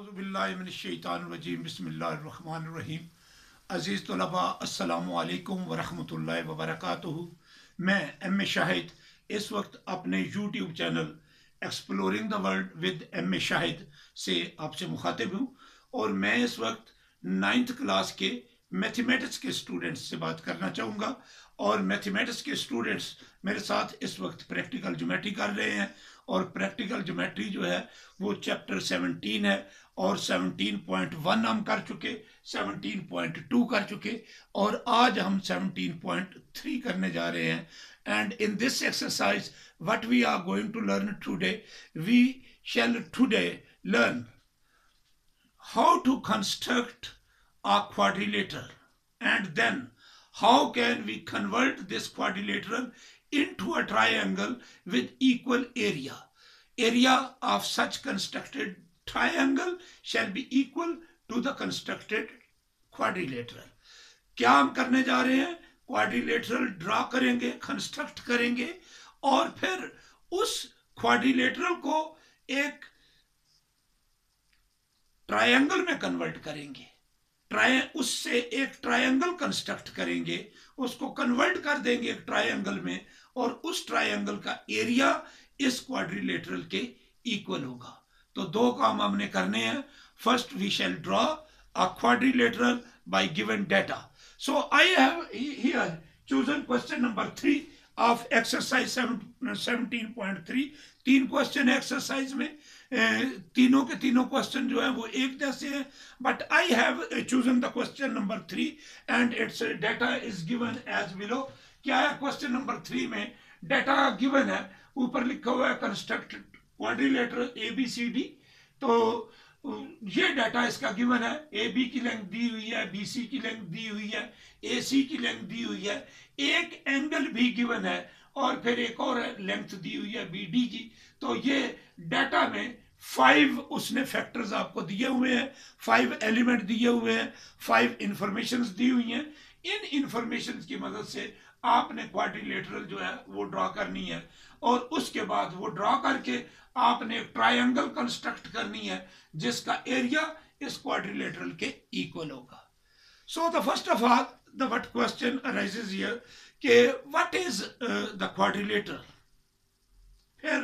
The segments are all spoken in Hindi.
औज़ुबिल्लाहिमिनश्शैतानिर्रजीम बिस्मिल्लाहिर्रहमानिर्रहीम। अज़ीज़ तलबा अस्सलामु अलैकुम वरहमतुल्लाहि वबरकातुहू। मैं एम ए शाहिद इस वक्त अपने YouTube channel exploring the world with M A Shahid से आपसे मुखातिब हूँ और मैं इस वक्त 9th क्लास के मैथमेटिक्स के स्टूडेंट्स से बात करना चाहूँगा। और मैथमेटिक्स के स्टूडेंट्स मेरे साथ इस वक्त प्रैक्टिकल ज्योमेट्री कर रहे हैं और प्रैक्टिकल ज्योमेट्री जो है वो चैप्टर 17 है और 17.1 हम कर चुके, 17.2 कर चुके और आज हम 17.3 करने जा रहे हैं। And in this exercise what we are going to learn today, we shall today learn how to construct a quadrilateral and then how can we convert this quadrilateral into a triangle with equal area. Area of such constructed triangle shall be equal to the constructed quadrilateral. क्या हम करने जा रहे हैं? क्वाड्रिलेटरल ड्रा करेंगे, कंस्ट्रक्ट करेंगे और फिर उस क्वाड्रिलेटरल को एक ट्रायंगल में कन्वर्ट करेंगे, उससे एक ट्रायंगल कंस्ट्रक्ट करेंगे, उसको कन्वर्ट कर देंगे एक ट्रायंगल में और उस ट्रायंगल का एरिया इस क्वाड्रिलेटरल के इक्वल होगा। तो दो काम हमने करने हैं। First we shall draw a quadrilateral by given data. So I have here chosen question number 3 of exercise 17.3। 3 question है एक्सरसाइज में, तीनों के तीनों क्वेश्चन जो है वो एक जैसे हैं, but I have chosen the question number 3 and its data is given as below. क्या है क्वेश्चन नंबर 3 में? डाटा गिवन है, ऊपर लिखा हुआ है कंस्ट्रक्ट क्वाड्रिलेटरल ABCD। तो ये डाटा इसका गिवन है। AB की लेंथ दी हुई है, BC की लेंथ दी हुई है, AC की लेंथ दी हुई है, एक एंगल भी गिवन है और फिर एक और लेंथ दी हुई है BD की। तो ये डाटा में 5 उसने फैक्टर्स आपको दिए हुए हैं, 5 एलिमेंट दिए हुए हैं, 5 इंफॉर्मेशंस दी हुई हैं। इन इंफॉर्मेशंस की मदद से आपने क्वाड्रिलेटरल जो है वो ड्रॉ करनी है और उसके बाद वो ड्रॉ करके आपने एक ट्रायंगल कंस्ट्रक्ट करनी है जिसका एरिया इस क्वाड्रिलेटरल के इक्वल होगा। So the first of all the what question arises here कि व्हाट इज द क्वाड्रिलेटरल। फिर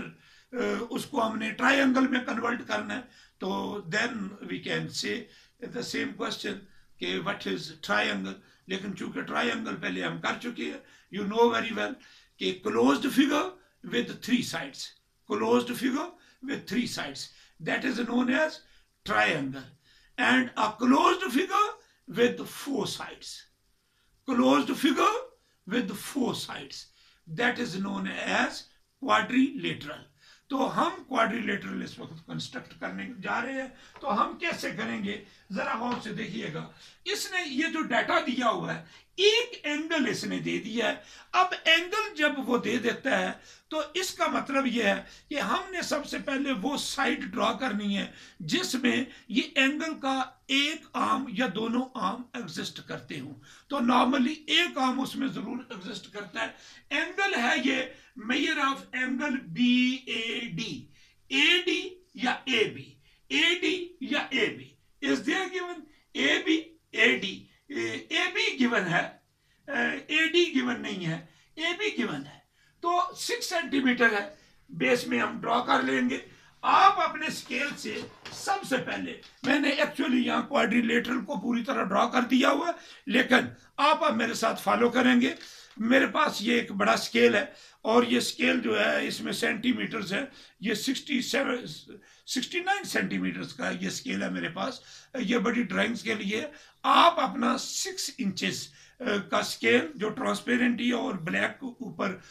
उसको हमने ट्रायंगल में कन्वर्ट करना है। तो then we can say the same question कि व्हाट इज ट्रायंगल। लेकिन चूंकि ट्रायंगल पहले हम कर चुके हैं, यू नो वेरी वेल कि closed figure with 3 sides, closed figure with 3 sides, that is known as triangle. And a closed figure with 4 sides, closed figure with 4 sides, that is known as quadrilateral. तो हम क्वाड्रिलेटरल इस वक्त कंस्ट्रक्ट करने जा रहे हैं। तो हम कैसे करेंगे जरा गौर से देखिएगा। इसने ये जो डाटा दिया हुआ है, एक एंगल इसने दे दिया है। अब एंगल जब वो दे देता है तो इसका मतलब ये है कि हमने सबसे पहले वो साइड ड्रॉ करनी है जिसमें ये एंगल का एक आर्म या दोनों आर्म एग्जिस्ट करते हो। तो नॉर्मली एक आर्म उसमें जरूर एग्जिस्ट करता है। एंगल है ये measure of angle BAD, AD या AB, AD या AB is there given, AB AD, AB given है, AD गिवन नहीं है, AB गिवन है। तो 6 सेंटीमीटर है, बेस में हम ड्रॉ कर लेंगे। आप अपने स्केल से सबसे पहले, मैंने एक्चुअली यहाँ क्वाड्रिलेटरल को पूरी तरह ड्रॉ कर दिया हुआ है, लेकिन आप अब मेरे साथ फॉलो करेंगे। मेरे पास ये एक बड़ा स्केल है और ये स्केल जो है इसमें सेंटीमीटर्स है, ये 69 सेंटीमीटर्स का ये स्केल है मेरे पास। ये बड़ी ड्राइंग स्केल ये है। आप अपना 6 इंचेस का स्केल जो ट्रांसपेरेंट ही और ब्लैक ऊपर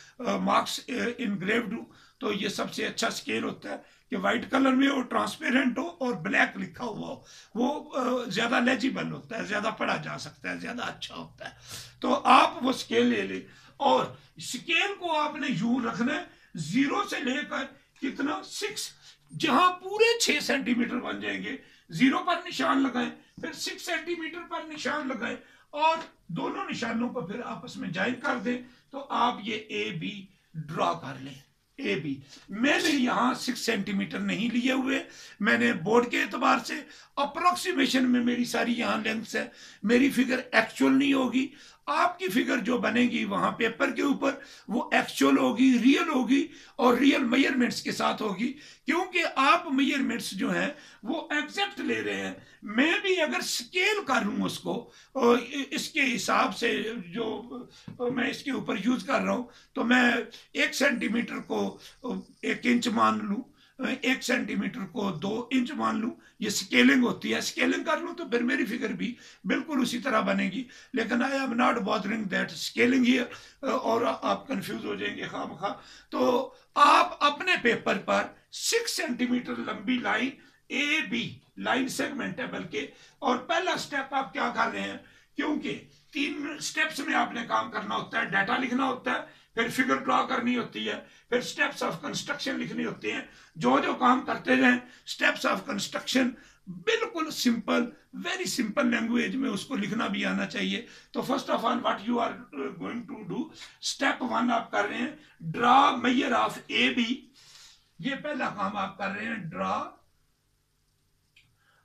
मार्क्स इनग्रेव्ड हो, तो ये सबसे अच्छा स्केल होता है कि व्हाइट कलर में हो, ट्रांसपेरेंट हो और ब्लैक लिखा हुआ हो, वो ज्यादा लेजिबल होता है, ज्यादा पढ़ा जा सकता है, ज्यादा अच्छा होता है। तो आप वो स्केल ले लें और स्केल को आपने यूं रखना है 0 से लेकर कितना 6, जहां पूरे 6 सेंटीमीटर बन जाएंगे 0 पर निशान लगाएं, फिर 6 सेंटीमीटर पर निशान लगाएं और दोनों निशानों को फिर आपस में ज्वाइन कर दें। तो आप ये AB ड्रॉ कर लें। A B. मैंने यहाँ 6 सेंटीमीटर नहीं लिए हुए, मैंने बोर्ड के एतबार से अप्रोक्सीमेशन में मेरी सारी यहाँ लेंथ्स है, मेरी फिगर एक्चुअल नहीं होगी। आपकी फिगर जो बनेगी वहां पेपर के ऊपर वो एक्चुअल होगी, रियल होगी और रियल मेजरमेंट्स के साथ होगी, क्योंकि आप मेजरमेंट्स जो हैं वो एग्जैक्ट ले रहे हैं। मैं भी अगर स्केल कर लूँ उसको इसके हिसाब से जो मैं इसके ऊपर यूज कर रहा हूँ, तो मैं 1 सेंटीमीटर को 1 इंच मान लूँ, 1 सेंटीमीटर को 2 इंच मान लूँ, ये स्केलिंग होती है। स्केलिंग कर लूँ तो फिर मेरी फिगर भी बिल्कुल उसी तरह बनेगी। लेकिन I am not bothering that scaling here, और आप कंफ्यूज हो जाएंगे खामखा। तो आप अपने पेपर पर 6 सेंटीमीटर लंबी line A B line segment है बल्कि, और पहला स्टेप आप क्या कर रहे हैं, क्योंकि 3 स्टेप्स में आपने काम करना होता है, डाटा लिखना होता है, फिर फिगर ड्रॉ करनी होती है, फिर स्टेप्स ऑफ कंस्ट्रक्शन लिखनी होती हैं। जो जो काम करते जाएं, स्टेप्स ऑफ कंस्ट्रक्शन बिल्कुल सिंपल, वेरी सिंपल लैंग्वेज में उसको लिखना भी आना चाहिए। तो first of all what you are going to do, step 1 आप कर रहे हैं, draw measure of A B. ये पहला काम आप कर रहे हैं, draw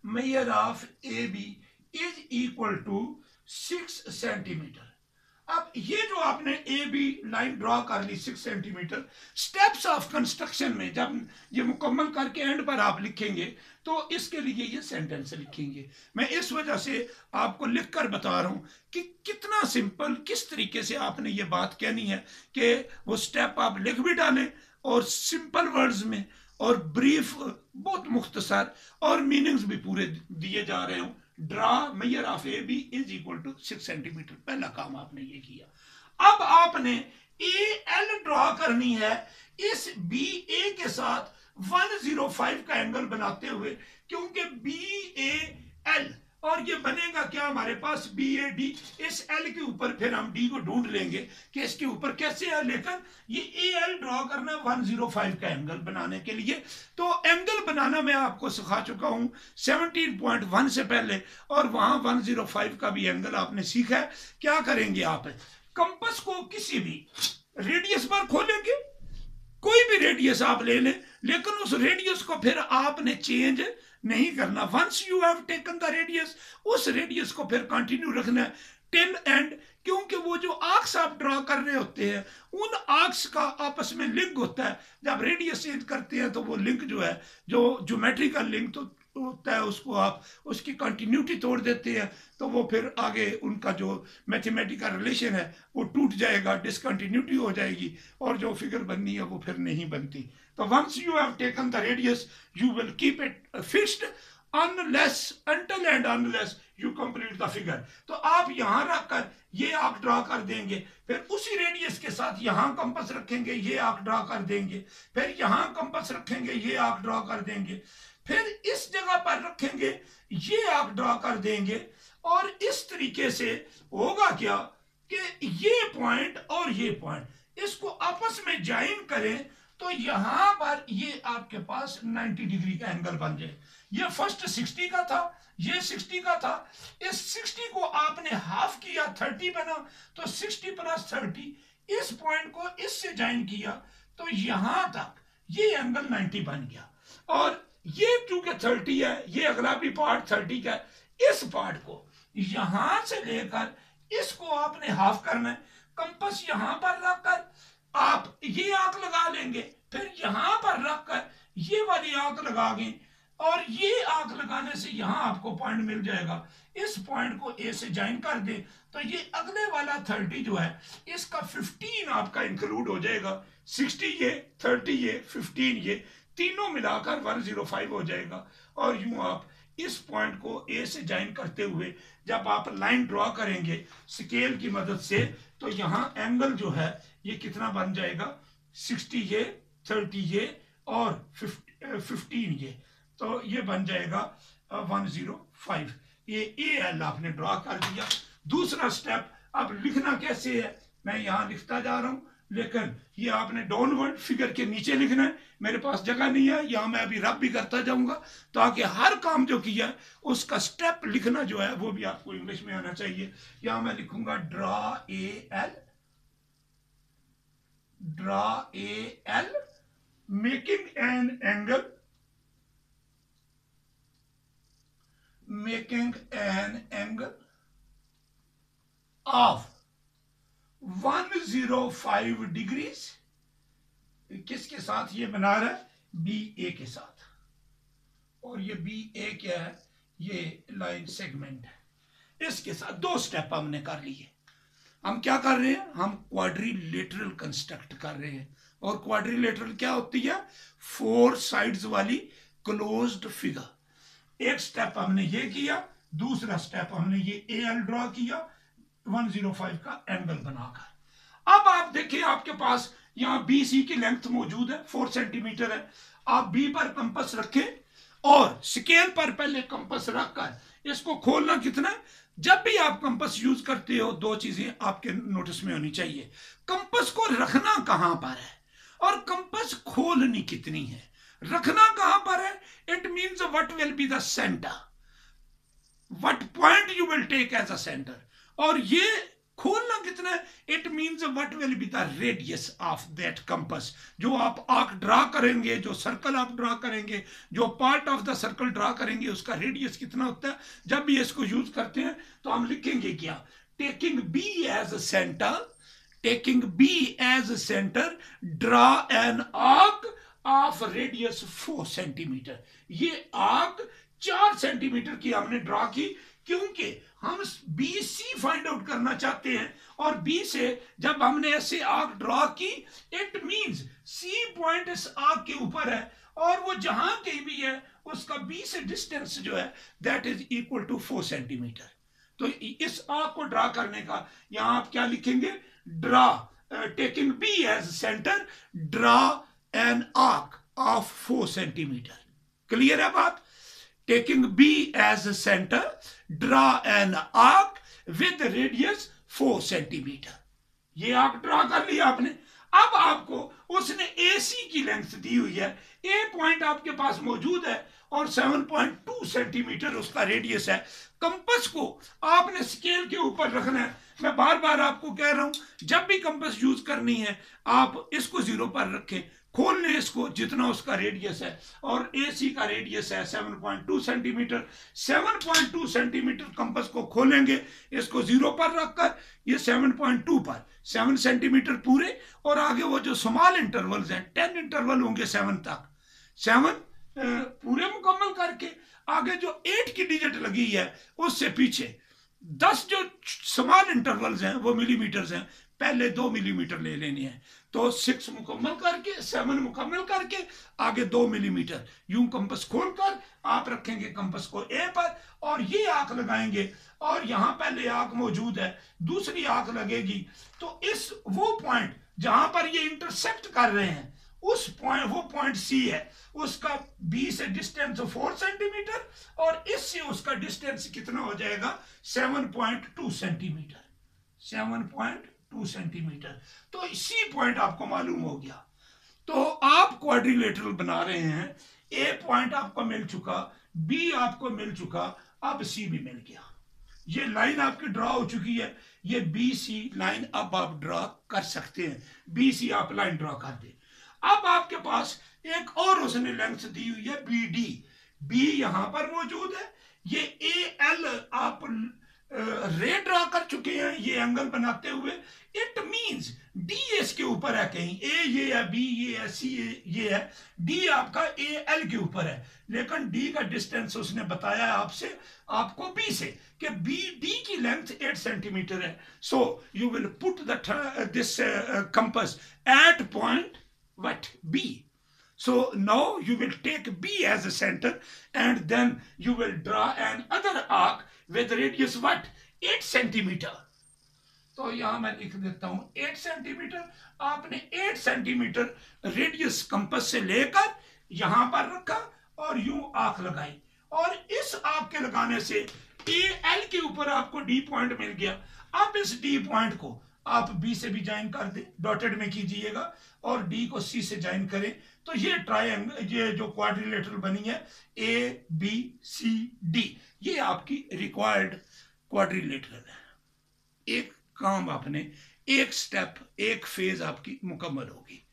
measure of A B is equal to 6 centimetre. अब ये जो आपने ए बी लाइन ड्रॉ कर ली 6 सेंटीमीटर, स्टेप्स ऑफ कंस्ट्रक्शन में जब ये मुकम्मल करके एंड पर आप लिखेंगे तो इसके लिए ये सेंटेंस लिखेंगे। मैं इस वजह से आपको लिखकर बता रहा हूं कि कितना सिंपल, किस तरीके से आपने ये बात कहनी है कि वो स्टेप आप लिख भी डालें और सिंपल वर्ड्स में और ब्रीफ, बहुत मुख्तसर, और मीनिंग्स भी पूरे दिए जा रहे हों। Draw measure of A B is equal to 6 centimetre, पहला काम आपने ये किया। अब आपने ए एल ड्रॉ करनी है इस बी ए के साथ 105 का एंगल बनाते हुए, क्योंकि बी ए एल, और ये बनेगा क्या हमारे पास बी ए डी। इस एल के ऊपर फिर हम डी को ढूंढ लेंगे कि इसके ऊपर कैसे है, लेकिन ये ए एल ड्रॉ करना 105 का एंगल बनाने के लिए। तो एंगल बनाना मैं आपको सिखा चुका हूं 17.1 से पहले, और वहां 105 का भी एंगल आपने सीखा है। क्या करेंगे आप, कंपास को किसी भी रेडियस पर खोलेंगे, कोई भी रेडियस आप ले लें, लेकिन उस रेडियस को फिर आपने चेंज नहीं करना। Once you have taken the radius, उस रेडियस को फिर कंटिन्यू रखना है टिल एंड, क्योंकि वो जो आर्क्स आप ड्रॉ कर रहे होते हैं उन आर्क्स का आपस में लिंक होता है। जब रेडियस चेंज करते हैं तो वो लिंक जो है, जो ज्योमेट्रिकल लिंक तो होता है, उसको आप उसकी कंटिन्यूटी तोड़ देते हैं, तो वो फिर आगे उनका जो मैथमेटिकल रिलेशन है वो टूट जाएगा, डिसकंटिन्यूटी हो जाएगी, और जो फिगर बननी है वो फिर नहीं बनती। तो once you have taken the radius you will keep it fixed until and unless you complete the figure। तो आप यहां रखकर ये आर्क ड्रॉ कर देंगे, फिर उसी रेडियस के साथ यहां कंपास रखेंगे, ये आर्क ड्रॉ कर देंगे, फिर यहां कंपास रखेंगे, ये आर्क ड्रॉ कर देंगे, फिर इस जगह पर रखेंगे, ये आर्क ड्रॉ कर देंगे। और इस तरीके से होगा क्या कि ये पॉइंट और ये पॉइंट इसको आपस में ज्वाइन करें तो यहां पर ये आपके पास 90 डिग्री का एंगल बन जाए। ये फर्स्ट 60 का था, ये 60 का था, इस 60 को आपने हाफ किया 30 बना, तो 60 प्लस 30, इस पॉइंट को इससे ज्वाइन किया तो यहां तक ये एंगल 90 बन गया। और ये क्योंकि 30 है, ये अगला भी पार्ट 30 का है, इस पार्ट को यहां से लेकर इसको आपने हाफ करना है। कंपास यहां पर रखकर आप ये आंख लगा लेंगे, फिर यहां पर रखकर ये वाली आंख लगाएंगे, और ये आंख लगाने से यहां आपको पॉइंट मिल जाएगा। इस पॉइंट को ए से ज्वाइन कर दे तो ये अगले वाला 30 जो है इसका 15 आपका इंक्लूड हो जाएगा। 60 ये, 30 ये, 15 ये, तीनों मिलाकर 105 हो जाएगा। और यूं आप इस पॉइंट को ए से ज्वाइन करते हुए जब आप लाइन ड्रॉ करेंगे स्केल की मदद से, तो यहां एंगल जो है ये कितना बन जाएगा, 60 ये, 30 ये और 15 ये, तो ये बन जाएगा 105। ये ए एल आपने ड्रॉ कर दिया। दूसरा स्टेप, अब लिखना कैसे है, मैं यहां लिखता जा रहा हूं, लेकिन ये आपने डाउनवर्ड फिगर के नीचे लिखना है। मेरे पास जगह नहीं है, यहां मैं अभी रब भी करता जाऊंगा ताकि हर काम जो किया है उसका स्टेप लिखना जो है वो भी आपको इंग्लिश में आना चाहिए। यहां मैं लिखूंगा draw A L, draw A L, making an angle of 105 degrees किसके साथ ये बना रहा है, बी ए के साथ। और ये बी ए क्या है, ये लाइन सेगमेंट है, इसके साथ दो स्टेप हमने कर लिए। हम क्या कर रहे हैं, हम क्वाड्रिलेटरल कंस्ट्रक्ट कर रहे हैं। और क्वाड्रिलेटरल क्या होती है, 4 साइड्स वाली क्लोज्ड फिगर। एक स्टेप हमने ये किया, दूसरा स्टेप हमने ये ए एल ड्रॉ किया 105 का एंगल बनाकर। अब आप देखिए आपके पास यहाँ बी सी की लेंथ मौजूद है, 4 सेंटीमीटर है। आप बी पर कंपस रखें और स्केल पर पहले कंपस रखकर इसको खोलना कितना है। जब भी आप कंपस यूज करते हो, दो चीजें आपके नोटिस में होनी चाहिए, कंपस को रखना कहां पर है और कंपस खोलनी कितनी है। रखना कहां पर है, it means what will be the centre, what point you will take as a centre. और ये खोलना कितना है, it means what will be the radius of that compass. जो आप आर्क ड्रा करेंगे, जो सर्कल आप ड्रा करेंगे, जो part of the circle draw करेंगे, उसका रेडियस कितना होता है। जब भी इसको यूज करते हैं तो हम लिखेंगे क्या, taking B as centre, taking B as centre, draw an arc of radius 4 centimetre. ये आर्क 4 सेंटीमीटर की हमने ड्रा की, क्योंकि हम बी सी फाइंड आउट करना चाहते हैं। और बी से जब हमने ऐसे आर्क ड्रॉ की, इट मींस सी पॉइंट इस आर्क के ऊपर है और वो जहां कहीं भी है उसका बी से डिस्टेंस जो है that is equal to 4 centimetre. तो इस आर्क को ड्रा करने का यहां आप क्या लिखेंगे, draw taking B as centre, draw an arc of 4 centimetre. Clear है बात। Taking B as a center, draw an arc with radius 4 centimetre. ये आर्क ड्रा कर लिया आपने। अब आपको उसने AC की लेंथ दी हुई है, ए पॉइंट आपके पास मौजूद है और 7.2 सेंटीमीटर उसका रेडियस है। कंपस को आपने स्केल के ऊपर रखना है। मैं बार बार आपको कह रहा हूं, जब भी कंपस यूज करनी है आप इसको 0 पर रखें, खोल लें इसको जितना उसका रेडियस है। और AC का रेडियस है 7.2 सेंटीमीटर। 7.2 सेंटीमीटर कंपस को खोलेंगे, इसको 0 पर रखकर, ये 7.2 पर 7 सेंटीमीटर पूरे, और आगे वो जो स्मॉल इंटरवल्स हैं, 10 इंटरवल होंगे 7 तक, 7 पूरे मुकम्मल करके आगे जो 8 की डिजिट लगी है उससे पीछे 10 जो स्मॉल इंटरवल्स हैं वो मिलीमीटर्स हैं, पहले 2 मिलीमीटर ले लेने हैं। तो 6 मुकम्मल करके, 7 मुकम्मल करके आगे 2 मिलीमीटर यूं कंपस खोलकर आप रखेंगे कंपस को ए पर और ये आंख लगाएंगे। और यहां पहले आंख मौजूद है, दूसरी आंख लगेगी। तो इस वो पॉइंट जहां पर ये इंटरसेक्ट कर रहे हैं, उस पॉइंट, वो पॉइंट सी है, उसका बी से डिस्टेंस 4 सेंटीमीटर और इससे उसका डिस्टेंस कितना हो जाएगा, 7.2 सेंटीमीटर। 7.2 सेंटीमीटर। तो सी पॉइंट आपको मालूम हो गया। तो आप क्वाड्रिलेटरल बना रहे हैं, ए पॉइंट आपको मिल चुका, बी आपको मिल चुका, अब सी भी मिल गया। ये लाइन आपकी ड्रॉ हो चुकी है, ये बी सी लाइन अब आप ड्रॉ कर सकते हैं। बी सी आप लाइन ड्रॉ कर दे। अब आपके पास एक और उसने लेंथ दी हुई है बी डी। बी यहां पर मौजूद है, ये ए एल आप रे ड्रॉ कर चुके हैं ये एंगल बनाते हुए। इट मींस डी इसके ऊपर है, कहीं ए ये है, बी ये है, सी ये है, डी आपका ए एल के ऊपर है। लेकिन डी का डिस्टेंस उसने बताया है आपसे, आपको बी से, कि बी डी की लेंथ 8 सेंटीमीटर है। So you will put this compass at point what B. So now you will take B as a center and then you will draw another arc with radius what, 8 centimetre. तो यहां मैं लिख देता हूं 8 सेंटीमीटर। आपने 8 सेंटीमीटर रेडियस कंपस से लेकर यहां पर रखा और यूं आंख लगाई, और इस आंख के लगाने से ए एल के ऊपर आपको डी पॉइंट मिल गया। अब इस डी पॉइंट को आप बी से भी ज्वाइन कर दें, डॉटेड में कीजिएगा, और डी को सी से ज्वाइन करें। तो ये ट्रायंगल, ये जो क्वाड्रिलेटरल बनी है ए बी सी डी, ये आपकी रिक्वायर्ड क्वाड्रिलेटरल है। एक काम आपने, एक स्टेप, एक फेज आपकी मुकम्मल होगी।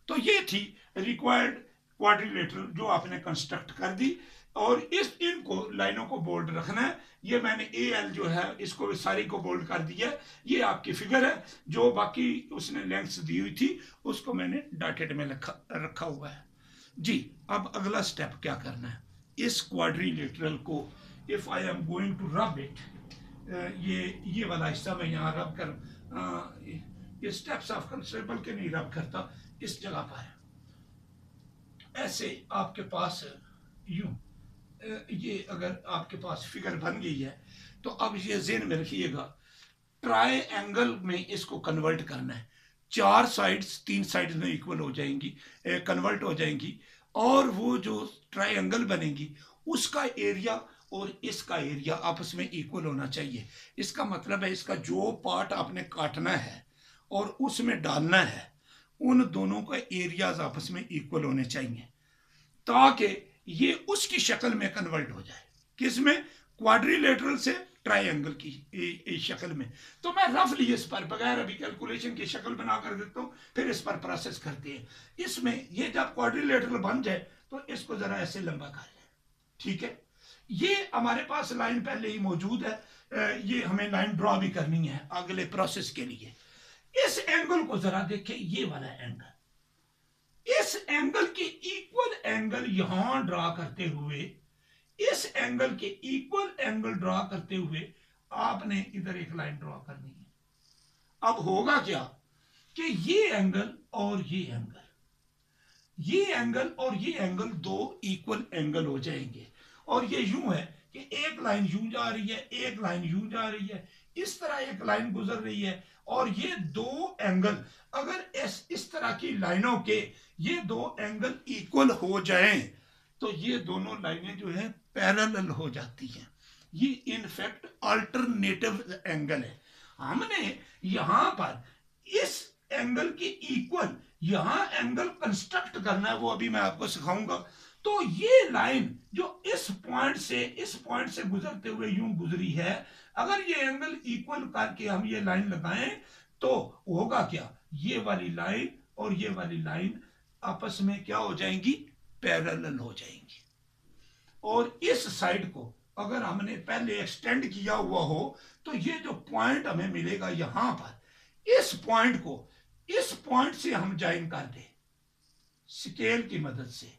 तो ये थी रिक्वायर्ड क्वाड्रिलेटरल जो आपने कंस्ट्रक्ट कर दी, और इनको लाइनों को बोल्ड रखना है। ये मैंने ए एल जो है इसको सारी को बोल्ड कर दिया। ये आपकी फिगर है, जो बाकी उसने लेंथ्स दी हुई थी उसको मैंने डॉटेड में रखा हुआ है जी। अब अगला स्टेप क्या करना है, इस क्वाड्रिलेटरल को if I am going to rub it, ये वाला हिस्सा मैं यहाँ रब कर, ये स्टेप्स ऑफ कंसिडरेबल के नहीं रब करता, इस जगह पर ऐसे आपके पास यूं, ये अगर आपके पास फिगर बन गई है तो अब ये ज़हन में रखिएगा, ट्राई एंगल में इसको कन्वर्ट करना है। 4 साइड्स 3 साइड्स में इक्वल हो जाएंगी, कन्वर्ट हो जाएंगी, और वो जो ट्रायंगल बनेगी उसका एरिया और इसका एरिया आपस में इक्वल होना चाहिए। इसका मतलब है इसका जो पार्ट आपने काटना है और उसमें डालना है, उन दोनों का एरियाज आपस में इक्वल होने चाहिए, ताकि ये उसकी शक्ल में कन्वर्ट हो जाए। किसमें? क्वाड्रिलेटरल से ट्रायंगल की शक्ल में। तो मैं रफली इस पर बगैर अभी कैलकुलेशन की शक्ल बना कर देता हूँ, फिर इस पर प्रोसेस करते हैं। इसमें ये जब क्वाड्रिलेटरल बन जाए तो इसको जरा ऐसे लंबा कर लें, ठीक है। ये हमारे पास लाइन पहले ही मौजूद है, ये हमें लाइन ड्रॉ भी करनी है अगले प्रोसेस के लिए। इस एंगल को जरा देखें, ये वाला एंगल, इस एंगल के इक्वल एंगल यहां ड्रॉ करते हुए, इस एंगल के इक्वल एंगल ड्रॉ करते हुए आपने इधर एक लाइन ड्रॉ करनी है। अब होगा क्या कि ये एंगल और ये एंगल, ये एंगल और ये एंगल दो इक्वल एंगल हो जाएंगे, और ये यूं है कि एक लाइन यूं जा रही है, एक लाइन यूं जा रही है, इस तरह एक लाइन गुजर रही है, और ये दो एंगल अगर इस तरह की लाइनों के ये दो एंगल इक्वल हो जाएं तो ये दोनों लाइनें जो है पैरेलल हो जाती हैं। ये इनफैक्ट अल्टरनेटिव एंगल है। हमने यहां पर इस एंगल के इक्वल यहां एंगल कंस्ट्रक्ट करना है, वो अभी मैं आपको सिखाऊंगा। तो ये लाइन जो इस पॉइंट से गुजरते हुए यूं गुजरी है, अगर ये एंगल इक्वल करके हम ये लाइन लगाएं तो होगा क्या, ये वाली लाइन और ये वाली लाइन आपस में क्या हो जाएंगी? पैरेलल हो जाएंगी। और इस साइड को अगर हमने पहले एक्सटेंड किया हुआ हो तो ये जो पॉइंट हमें मिलेगा यहां पर, इस पॉइंट को इस पॉइंट से हम ज्वाइन कर दें स्केल की मदद से,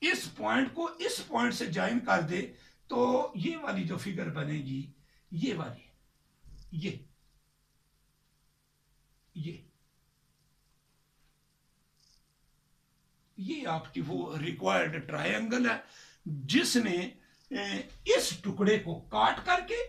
इस पॉइंट को इस पॉइंट से ज्वाइन कर दे, तो ये वाली जो फिगर बनेगी, ये वाली, ये आपकी वो रिक्वायर्ड ट्रायंगल है, जिसने इस टुकड़े को काट करके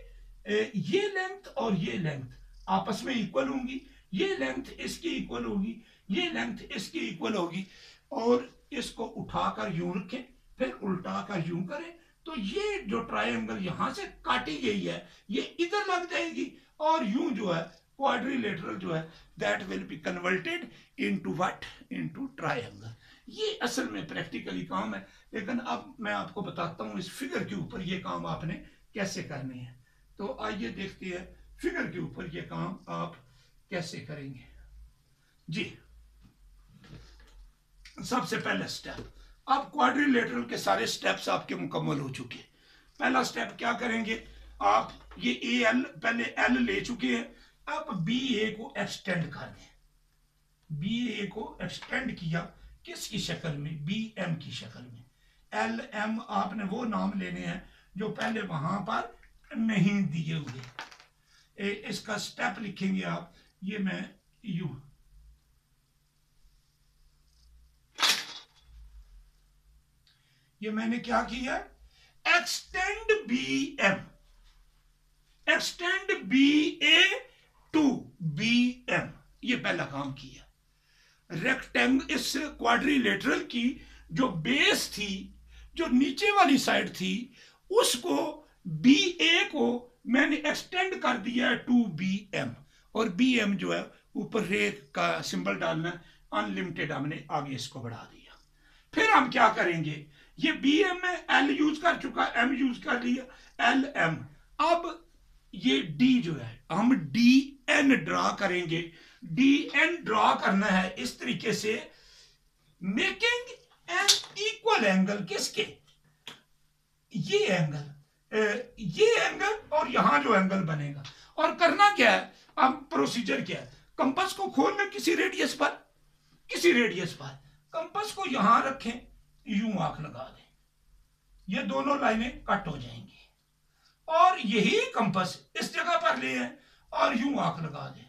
ये लेंथ और ये लेंथ आपस में इक्वल होंगी, ये लेंथ इसकी इक्वल होगी, ये लेंथ इसकी इक्वल होगी, और इसको उठाकर यूं रखें, फिर उल्टाकर यूं करें, तो ये जो ट्रायंगल यहां से काटी गई है ये इधर लग जाएगी, और यूं जो है क्वाड्रिलेटरल जो है that will be converted into what? Into triangle. ये असल में प्रैक्टिकली काम है, लेकिन अब मैं आपको बताता हूं इस फिगर के ऊपर ये काम आपने कैसे करने हैं। तो आइए देखते हैं फिगर के ऊपर ये काम आप कैसे करेंगे जी। सबसे पहला स्टेप, अब क्वाड्रिलेटरल के सारे स्टेप्स आपके मुकम्मल हो चुके। पहला स्टेप क्या करेंगे आप, ये ए एल पहले एल ले चुके हैं, अब बी ए को एक्सटेंड कर दें। बी ए को एक्सटेंड किया किसकी शक्ल में? बी एम की शक्ल में। एल एम आपने वो नाम लेने हैं जो पहले वहां पर नहीं दिए हुए। इसका स्टेप लिखेंगे आप, ये मैं यू, ये मैंने क्या किया? Extend B M, extend B A to B M, ये पहला काम किया। रेक्टेंगल, इस क्वाड्रिलेटरल की जो बेस थी, जो नीचे वाली साइड थी, उसको बी ए को मैंने एक्सटेंड कर दिया है टू बी एम, और बी एम जो है ऊपर रेख का सिंबल डालना, अनलिमिटेड हमने आगे इसको बढ़ा दिया। फिर हम क्या करेंगे, ये बी एम में एल यूज कर चुका, एम यूज कर लिया, एल एम। अब ये डी जो है हम डी एन ड्रा करेंगे। डी एन ड्रा करना है इस तरीके से, मेकिंग एन इक्वल एंगल, किसके, ये एंगल और यहां जो एंगल बनेगा। और करना क्या है, अब प्रोसीजर क्या है, कंपास को खोलना किसी रेडियस पर, कंपास को यहां रखें, यूं आंख लगा दें, ये दोनों लाइनें कट हो जाएंगी, और यही कंपास इस जगह पर ले आए और यूं आंख लगा दें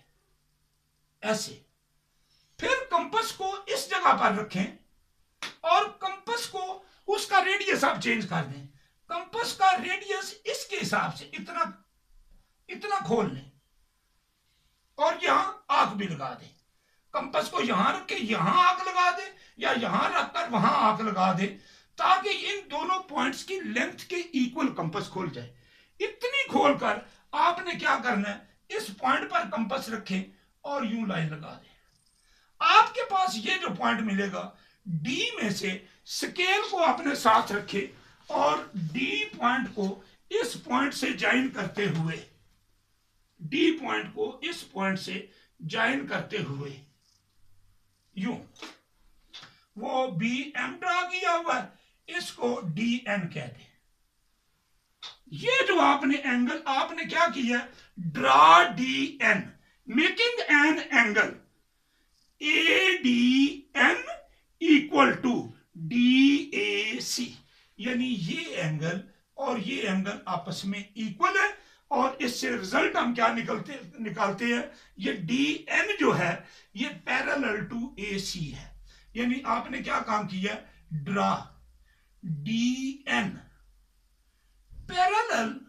ऐसे। फिर कंपास को इस जगह पर रखें और कंपास को उसका रेडियस आप चेंज कर दें, कंपास का रेडियस इसके हिसाब से इतना खोल लें और यहां आंख भी लगा दें। कंपास को यहां रख के यहां आंख लगा दें या यहां रखकर वहां आंख लगा दें, ताकि इन दोनों पॉइंट्स की लेंथ के इक्वल कंपास खोल जाए। इतनी खोलकर आपने क्या करना है, इस पॉइंट पर कंपास रखें और यूं लाइन लगा दें। आपके पास ये जो पॉइंट मिलेगा, डी में से स्केल को अपने साथ रखे और डी पॉइंट को इस पॉइंट से ज्वाइन करते हुए, डी पॉइंट को इस पॉइंट से ज्वाइन करते हुए यूं, वो बी एम ड्रा किया हुआ है, इसको डी एन कहते हैं। ये जो आपने एंगल आपने क्या किया, draw D N, making an angle A D N equal to D A C, यानी ये एंगल और ये एंगल आपस में इक्वल है, और इससे रिजल्ट हम क्या निकालते हैं, ये डी एन जो है ये पैरेलल टू ए सी है। यानी आपने क्या काम किया, draw D N parallel,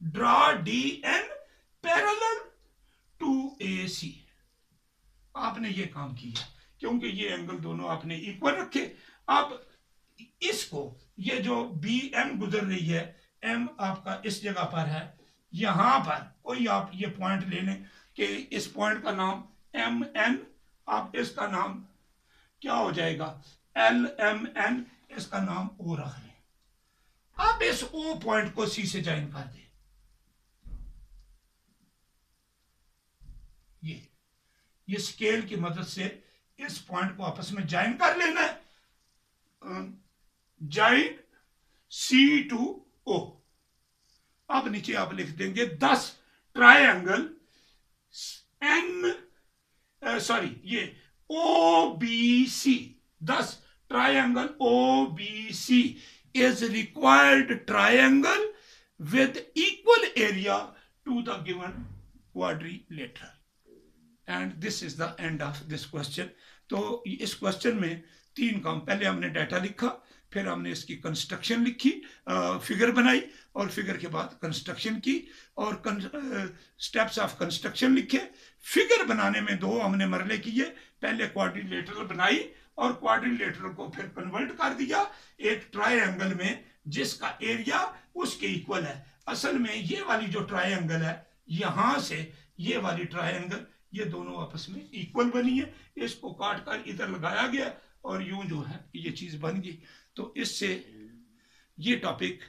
draw D N parallel to A C, आपने ये काम किया, क्योंकि ये एंगल दोनों आपने इक्वल रखे। अब इसको, ये जो बी एम गुजर रही है, एम आपका इस जगह पर है, यहां पर कोई आप ये पॉइंट ले लें कि इस पॉइंट का नाम एम एन, आप इसका नाम क्या हो जाएगा, एल एम एन, इसका नाम ओ रख लें। अब इस ओ पॉइंट को सी से ज्वाइन कर दें, ये स्केल की मदद से इस पॉइंट को आपस में ज्वाइन कर लेना है, ज्वाइन सी टू ओ। अब नीचे आप लिख देंगे 10 ट्रायंगल ये O B C, 10 triangle O B C is required triangle with equal area to the given quadrilateral, and this is the end of this question। तो इस क्वेश्चन में 3 काम, पहले हमने डाटा लिखा, फिर हमने इसकी कंस्ट्रक्शन लिखी, फिगर बनाई, और फिगर के बाद कंस्ट्रक्शन की, और स्टेप्स ऑफ कंस्ट्रक्शन लिखे। फिगर बनाने में 2 हमने मरले किए, पहले क्वाड्रिलेटरल बनाई और क्वाड्रिलेटरल को फिर कन्वर्ट कर दिया एक ट्रायंगल में जिसका एरिया उसके इक्वल है। असल में ये वाली जो ट्रायंगल है, यहां से ये वाली ट्रायंगल, ये दोनों आपस में इक्वल बनी है, इसको काट कर इधर लगाया गया और यूं जो है ये चीज बन गई। तो इससे ये टॉपिक,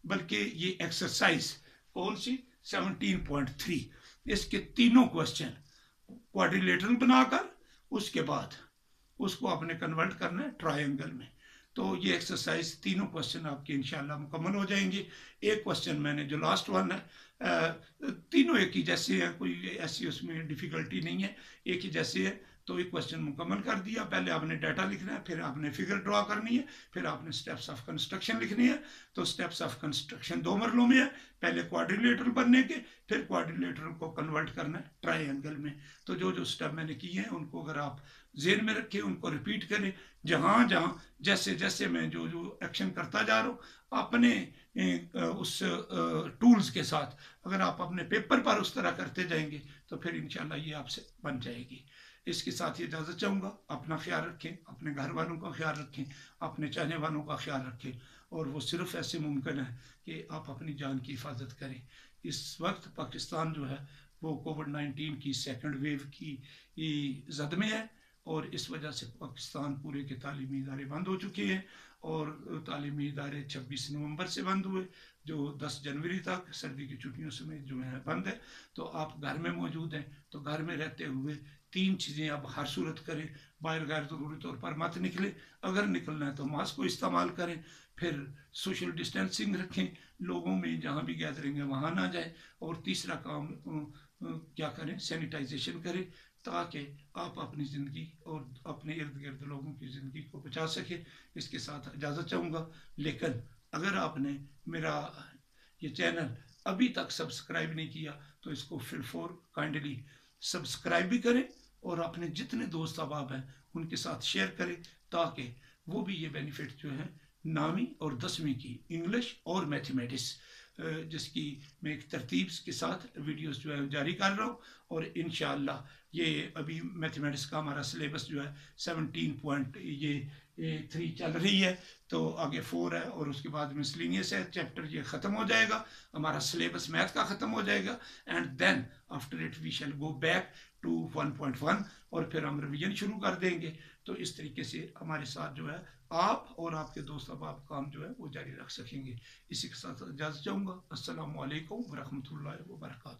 बल्कि ये एक्सरसाइज कौन सी 17.3, इसके तीनों क्वेश्चन क्वाड्रिलेटरल बनाकर उसके बाद उसको आपने कन्वर्ट करना है ट्रायंगल में। तो ये एक्सरसाइज तीनों क्वेश्चन आपके इंशाल्लाह मुकम्मल हो जाएंगे। एक क्वेश्चन मैंने जो लास्ट वन है, तीनों एक ही जैसे हैं, कोई ऐसी उसमें डिफिकल्टी नहीं है, एक ही जैसे है। तो एक क्वेश्चन मुकम्मल कर दिया, पहले आपने डाटा लिखना है, फिर आपने फिगर ड्रॉ करनी है, फिर आपने स्टेप्स ऑफ कंस्ट्रक्शन लिखनी है। तो स्टेप्स ऑफ कंस्ट्रक्शन 2 मरलों में है, पहले क्वाड्रिलेटरल बनने के, फिर क्वाड्रिलेटरल को कन्वर्ट करना है ट्रायंगल में। तो जो जो स्टेप मैंने किए हैं उनको अगर आप जेहन में रखें, उनको रिपीट करें, जहां जहां जैसे जैसे मैं जो जो एक्शन करता जा रहा हूँ, अपने उस टूल्स के साथ अगर आप अपने पेपर पर उस तरह करते जाएंगे तो फिर इंशाल्लाह ये आपसे बन जाएगी। इसके साथ ही इजाज़त चाहूँगा। अपना ख्याल रखें, अपने घर वालों का ख्याल रखें, अपने चाहने वालों का ख्याल रखें, और वो सिर्फ ऐसे मुमकिन है कि आप अपनी जान की हिफाजत करें। इस वक्त पाकिस्तान जो है वो कोविड-19 की 2nd वेव की जद में है, और इस वजह से पाकिस्तान पूरे के तालीमी इदारे बंद हो चुके हैं, और तालीमी इदारे 26 नवंबर से बंद हुए, जो 10 जनवरी तक सर्दी की छुट्टियों में जो है बंद है। तो आप घर में मौजूद हैं, तो घर में रहते हुए 3 चीज़ें आप हर सूरत करें। बाहर गैर ज़रूरी तौर पर मत निकले, अगर निकलना है तो मास्क को इस्तेमाल करें, फिर सोशल डिस्टेंसिंग रखें, लोगों में जहाँ भी गैदरिंग है वहाँ ना जाए, और तीसरा काम क्या करें, सैनिटाइजेशन करें, ताकि आप अपनी ज़िंदगी और अपने इर्द गिर्द लोगों की ज़िंदगी को बचा सकें। इसके साथ इजाज़त चाहूँगा। लेकिन अगर आपने मेरा ये चैनल अभी तक सब्सक्राइब नहीं किया तो इसको फिल फॉर काइंडली सब्सक्राइब भी करें, और अपने जितने दोस्त अहबाब हैं उनके साथ शेयर करें, ताकि वो भी ये बेनिफिट जो है 9वीं और 10वीं की इंग्लिश और मैथमेटिक्स, जिसकी मैं एक तरतीब के साथ वीडियोस जो है जारी कर रहा हूँ। और इंशाअल्लाह ये अभी मैथमेटिक्स का हमारा सिलेबस जो है 17.3 चल रही है, तो आगे 4 है, और उसके बाद मिसलिनियस है चैप्टर, ये ख़त्म हो जाएगा, हमारा सिलेबस मैथ का ख़त्म हो जाएगा। And then after it we shall go back to 1.1, और फिर हम रिवीजन शुरू कर देंगे। तो इस तरीके से हमारे साथ जो है आप और आपके दोस्त अब आप काम जो है वो जारी रख सकेंगे। इसी के साथ इजाज़त चाहूँगा। अस्सलामु अलैकुम वरहमतुल्लाहि वबरकातुहू।